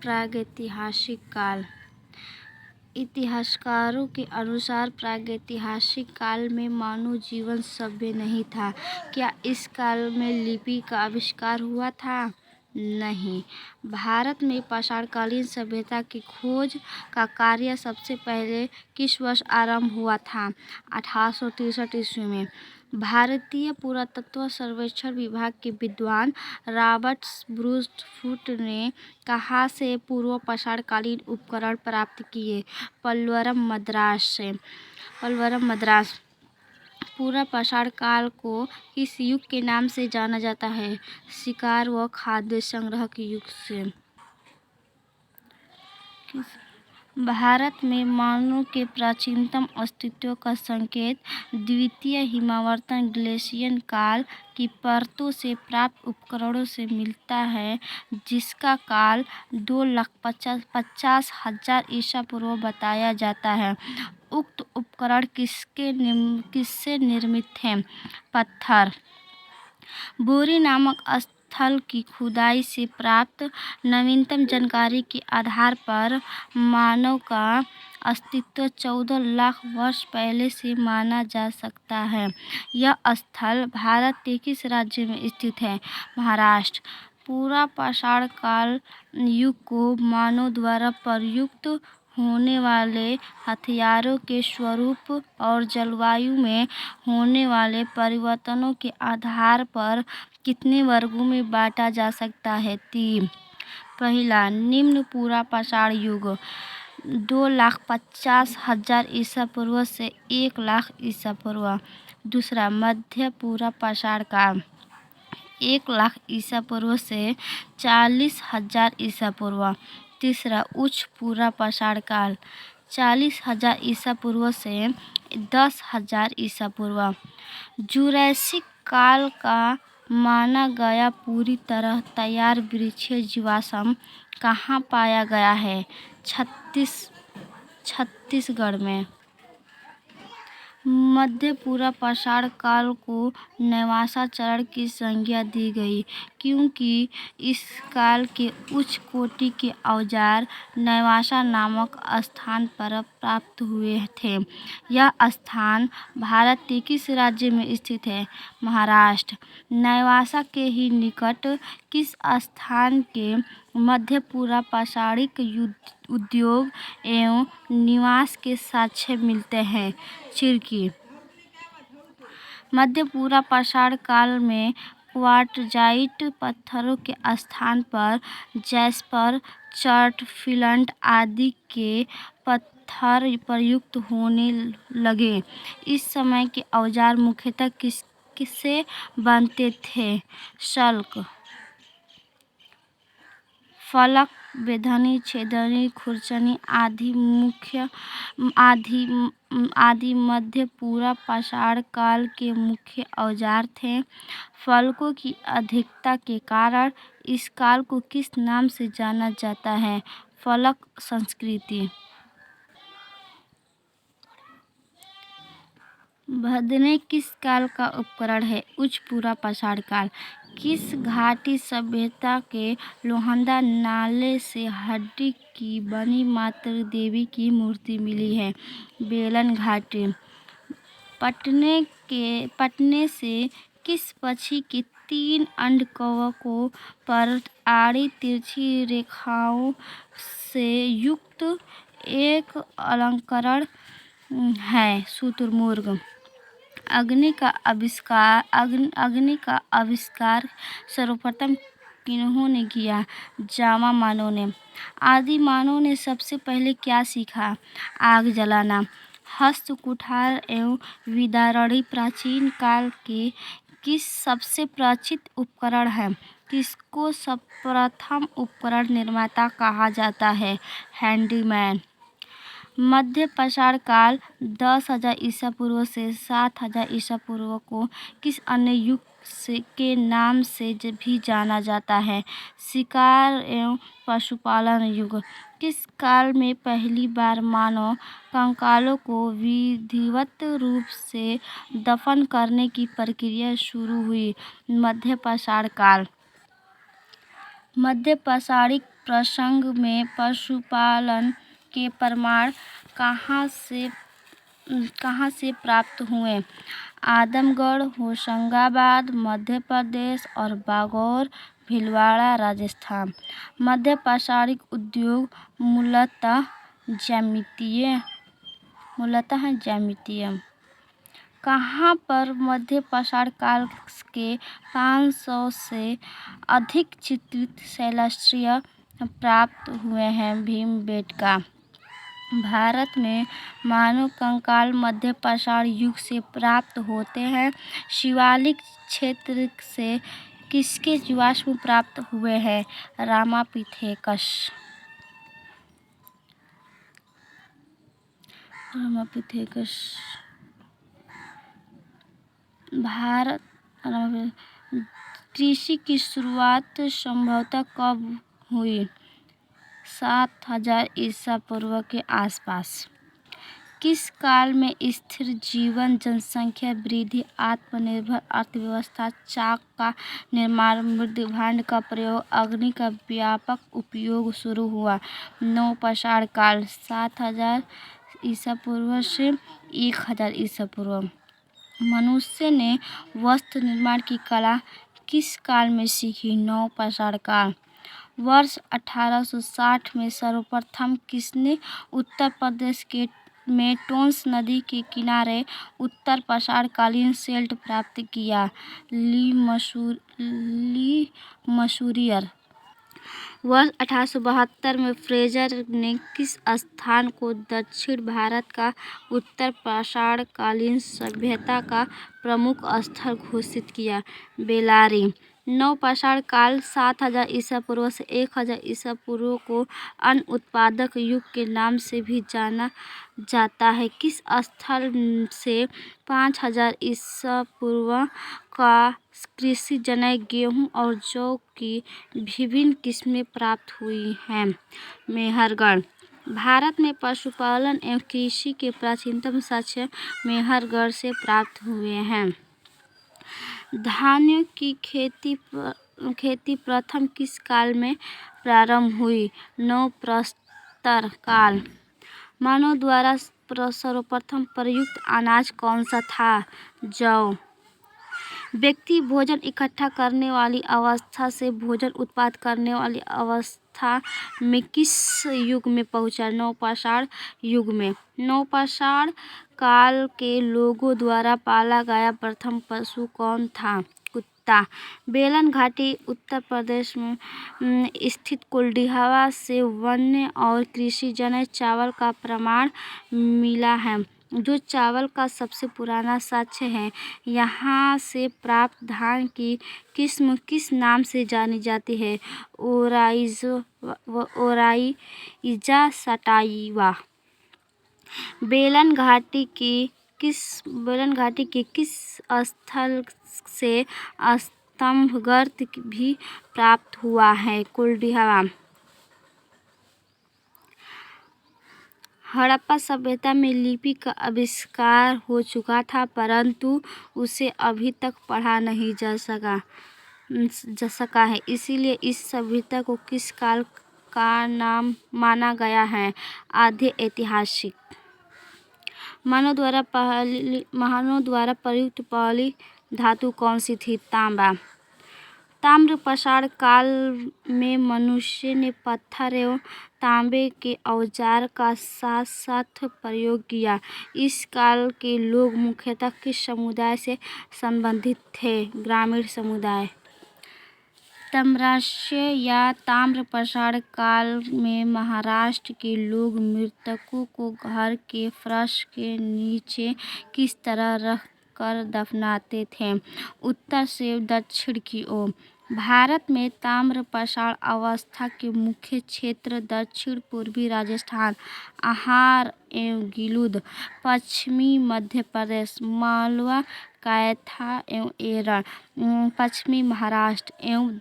प्रागैतिहासिक काल। इतिहासकारों के अनुसार प्रागैतिहासिक काल में मानव जीवन सभ्य नहीं था। क्या इस काल में लिपि का आविष्कार हुआ था? नहीं। भारत में पाषाणकालीन सभ्यता की खोज का कार्य सबसे पहले किस वर्ष आरंभ हुआ था? 1863 ईस्वी में। भारतीय पुरातत्व सर्वेक्षण विभाग के विद्वान रॉबर्ट ब्रूस फूट ने कहाँ से पूर्व पाषाणकालीन उपकरण प्राप्त किए? पल्लवरम, मद्रास। पूर्व पाषाण काल को किस युग के नाम से जाना जाता है? शिकार व खाद्य संग्रह के युग से। भारत में मानव के प्राचीनतम अस्तित्व का संकेत द्वितीय हिमावर्तन ग्लेशियर काल की परतों से प्राप्त उपकरणों से मिलता है, जिसका काल 2,50,000 ईसा पूर्व बताया जाता है। उक्त उपकरण किससे निर्मित थे? पत्थर। बोरी नामक स्थल की खुदाई से प्राप्त नवीनतम जानकारी के आधार पर मानव का अस्तित्व 14 लाख वर्ष पहले से माना जा सकता है। यह स्थल भारत के किस राज्य में स्थित है? महाराष्ट्र। पूरा पाषाण काल युग को मानव द्वारा प्रयुक्त होने वाले हथियारों के स्वरूप और जलवायु में होने वाले परिवर्तनों के आधार पर कितने वर्गों में बांटा जा सकता है? 3। पहला, निम्न पूरा पाषाण युग 2,50,000 ईसा पूर्व से 1,00,000 ईसा पूर्व। दूसरा, मध्य पूरा पाषाण काल 1,00,000 ईसा पूर्व से 40,000 ईसा पूर्व। तीसरा, उच्च पूरा पाषाण काल 40,000 ईसा पूर्व से 10,000 ईसा पूर्व। जुरैसिक काल का माना गया पूरी तरह तैयार वृक्षीय जीवाश्म कहाँ पाया गया है? छत्तीसगढ़ में। मध्य पूरा पाषाण काल को नवासा की संज्ञा दी गई, क्योंकि इस काल के उच्च कोटि के औजार नवासा नामक स्थान पर प्राप्त हुए थे। यह स्थान भारत के किस राज्य में स्थित है? महाराष्ट्र। नवासा के ही निकट किस स्थान के मध्य पूरा पाषाणिक उद्योग एवं निवास के साक्ष्य मिलते हैं? चिरकी। मध्य पूरा पाषाण काल में क्वार्टजाइट पत्थरों के स्थान पर जैस्पर, चॉर्टफिल्ड आदि के पत्थर प्रयुक्त होने लगे। इस समय के औजार मुख्यतः किससे बनते थे? शल्क, फलक, बेधनी, छेदनी, खुरचनी आदि मध्य पूरा पाषाण काल के मुख्य औजार थे। फलकों की अधिकता के कारण इस काल को किस नाम से जाना जाता है? फलक संस्कृति। भदने किस काल का उपकरण है? उच्च पूरा पाषाण काल। किस घाटी सभ्यता के लोहंदा नाले से हड्डी की बनी माता देवी की मूर्ति मिली है? बेलन घाटी। पटने से किस पक्षी के 3 अंडकों पर आड़ी तिरछी रेखाओं से युक्त एक अलंकरण है? शुतुरमुर्ग। अग्नि का आविष्कार सर्वप्रथम किन्होंने किया? जावा मानव ने। आदि मानव ने सबसे पहले क्या सीखा? आग जलाना। हस्त कुठार एवं विदारणी प्राचीन काल के किस सबसे परिचित उपकरण है? किसको सर्वप्रथम उपकरण निर्माता कहा जाता है? हैंडीमैन। मध्य पाषाण काल 10,000 ईसा पूर्व से 7,000 ईसा पूर्व को किस अन्य युग के नाम से भी जाना जाता है? शिकार एवं पशुपालन युग। किस काल में पहली बार मानव कंकालों को विधिवत रूप से दफन करने की प्रक्रिया शुरू हुई? मध्य पाषाण काल। मध्य पाषाणिक प्रसंग में पशुपालन के प्रमाण कहाँ से प्राप्त हुए? आजमगढ़, होशंगाबाद मध्य प्रदेश और बागौर भीलवाड़ा राजस्थान। मध्य पाषाणिक उद्योग मूलतः ज्यामितीय कहाँ पर मध्य पाषाण काल के 500 से अधिक चित्रित शिलालेख प्राप्त हुए हैं। भीमबेटका भारत में मानव कंकाल मध्य पाषाण युग से प्राप्त होते हैं। शिवालिक क्षेत्र से किसके जीवाश्म प्राप्त हुए हैं? रामापिथेकस। भारत कृषि की शुरुआत संभवतः कब हुई? 7000 ईसा पूर्व के आसपास। किस काल में स्थिर जीवन, जनसंख्या वृद्धि, आत्मनिर्भर अर्थव्यवस्था, चाक का निर्माण, मृदभांड का प्रयोग, अग्नि का व्यापक उपयोग शुरू हुआ? नवपाषाण काल 7000 ईसा पूर्व से 1000 ईसा पूर्व। मनुष्य ने वस्त्र निर्माण की कला किस काल में सीखी? नवपाषाण काल। वर्ष 1860 में सर्वप्रथम किसने उत्तर प्रदेश में टोंस नदी के किनारे उत्तर पाषाण कालीन शेल्ट प्राप्त किया? ली मसूरियर। वर्ष 1872 में फ्रेजर ने किस स्थान को दक्षिण भारत का उत्तर पाषाण कालीन सभ्यता का प्रमुख स्थल घोषित किया? बेल्लारी। नवपाषाण काल 7000 ईसा पूर्व से 1000 ईसा पूर्व को अन्न उत्पादक युग के नाम से भी जाना जाता है। किस स्थल से 5000 ईसा पूर्व का कृषि जनेऊ, गेहूं और जौ की विभिन्न किस्में प्राप्त हुई हैं? मेहरगढ़। भारत में पशुपालन एवं कृषि के प्राचीनतम साक्ष्य मेहरगढ़ से प्राप्त हुए हैं। धान्यों की खेती प्रथम किस काल में प्रारंभ हुई? नवप्रस्तर काल। मानव द्वारा सर्वप्रथम प्रयुक्त अनाज कौन सा था? जौ। व्यक्ति भोजन इकट्ठा करने वाली अवस्था से भोजन उत्पादन करने वाली अवस्था में किस युग में पहुंचा? नवपाषाण युग में। नवपाषाण काल के लोगों द्वारा पाला गया प्रथम पशु कौन था? कुत्ता। बेलन घाटी उत्तर प्रदेश में स्थित कोल्डिहवा से वन्य और कृषि जन्य चावल का प्रमाण मिला है, जो चावल का सबसे पुराना साक्ष्य है। यहाँ से प्राप्त धान की किस्म किस नाम से जानी जाती है? Oryza sativa. बेलन घाटी के किस स्थल से स्तंभगर्त भी प्राप्त हुआ है? कोल्डिहवा। हड़प्पा सभ्यता में लिपि का आविष्कार हो चुका था, परंतु उसे अभी तक पढ़ा नहीं जा सका है। इसलिए इस सभ्यता को किस काल का नाम माना गया है? आद्य ऐतिहासिक। मानव द्वारा प्रयुक्त पहली धातु कौन सी थी? तांबा। ताम्रपाषाण काल में मनुष्य ने पत्थर एवं तांबे के औजार का साथ साथ प्रयोग किया। इस काल के लोग मुख्यतः किस समुदाय से संबंधित थे? ग्रामीण समुदाय। ताम्राश्य या ताम्रपाषाण काल में महाराष्ट्र के लोग मृतकों को घर के फर्श के नीचे किस तरह रख कर दफनाते थे? उत्तर से दक्षिण की ओर। भारत में ताम्रपाषाण अवस्था के मुख्य क्षेत्र दक्षिण पूर्वी राजस्थान, अहार एवं गिलुद, पश्चिमी मध्य प्रदेश, मालवा, कैथा एवं एरन, पश्चिमी महाराष्ट्र एवं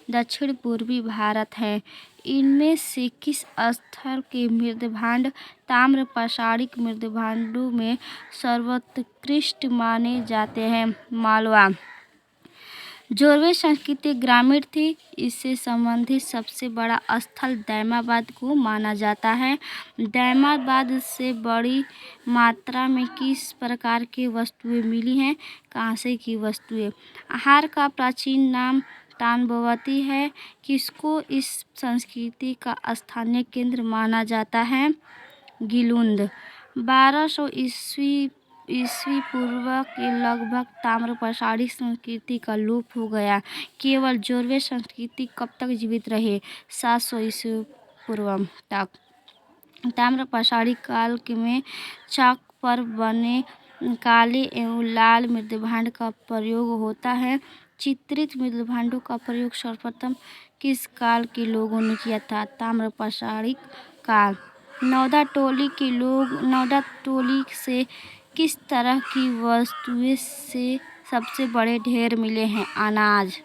दक्षिण पूर्वी भारत है। इनमें से किस स्थल के मृदभांड ताम्रपाषाणिक मृदभांडों में सर्वोत्कृष्ट माने जाते हैं? मालवा। जोरवे संस्कृति ग्रामीण थी। इससे संबंधित सबसे बड़ा स्थल दैमाबाद को माना जाता है। दैमाबाद से बड़ी मात्रा में किस प्रकार की वस्तुएं मिली हैं? कांसे की वस्तुएं। आहार का प्राचीन नाम ताम्रवती है। किसको इस संस्कृति का स्थानीय केंद्र माना जाता है? गिलुंद। 1200 ईस्वी पूर्व के लगभग ताम्रपाषाणी संस्कृति का लोप हो गया। केवल जोरवे संस्कृति कब तक जीवित रहे? 700 ईस्वी पूर्व तक। ताम्रपाषाणी काल में चाक पर बने काले एवं लाल मृदभांड का प्रयोग होता है। चित्रित मृदभांडों का प्रयोग सर्वप्रथम किस काल के लोगों ने किया था? ताम्रपाषाणी काल। नौदा टोली से किस तरह की वस्तुएं से सबसे बड़े ढेर मिले हैं? अनाज।